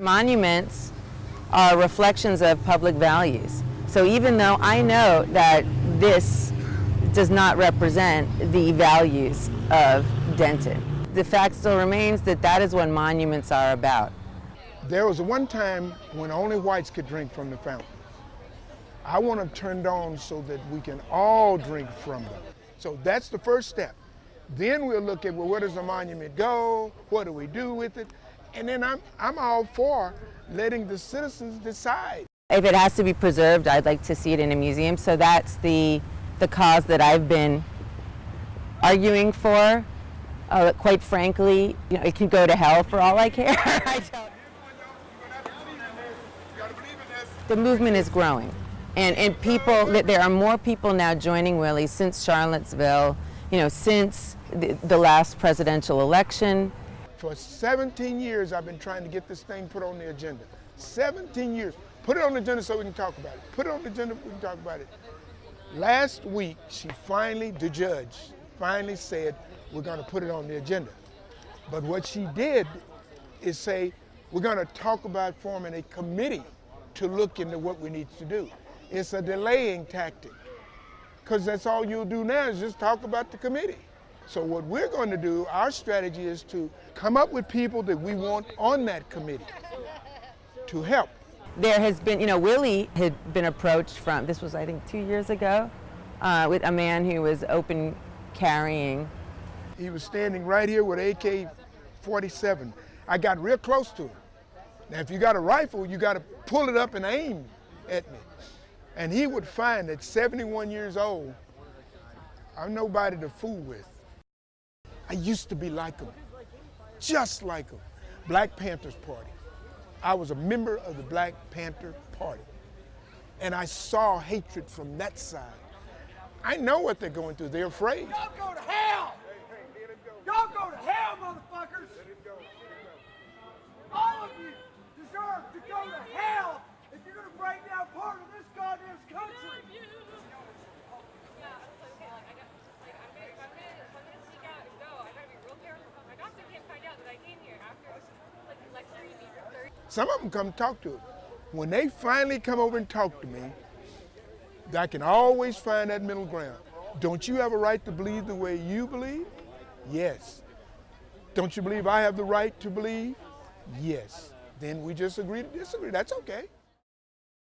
Monuments are reflections of public values. So even though I know that this does not represent the values of Denton, the fact still remains that that is what monuments are about. There was one time when only whites could drink from the fountain. I want them turned on so that we can all drink from them. So that's the first step. Then we'll look at, well, where does the monument go? What do we do with it? And then I'm all for letting the citizens decide. If it has to be preserved, I'd like to see it in a museum. So that's the cause that I've been arguing for. Quite frankly, you know, it can go to hell for all I care. The movement is growing, and people. There are more people now joining Willie since Charlottesville. You know, since the last presidential election. For 17 years, I've been trying to get this thing put on the agenda. 17 years. Put it on the agenda so we can talk about it. Put it on the agenda so we can talk about it. Last week, the judge finally said, we're going to put it on the agenda. But what she did is say, we're going to talk about forming a committee to look into what we need to do. It's a delaying tactic, because that's all you'll do now is just talk about the committee. So what we're going to do, our strategy is to come up with people that we want on that committee to help. There has been, you know, Willie had been approached from, this was I think 2 years ago, with a man who was open carrying. He was standing right here with AK-47. I got real close to him. Now if you got a rifle, you got to pull it up and aim at me. And he would find at 71 years old, I'm nobody to fool with. I used to be like him, just like him. Black Panthers Party. I was a member of the Black Panther Party. And I saw hatred from that side. I know what they're going through. They're afraid. Y'all go to hell! Y'all go to hell, motherfuckers! All of you deserve to go to hell if you're going to break down part of this goddamn country! Some of them come talk to us. When they finally come over and talk to me, I can always find that middle ground. Don't you have a right to believe the way you believe? Yes. Don't you believe I have the right to believe? Yes. Then we just agree to disagree. That's okay.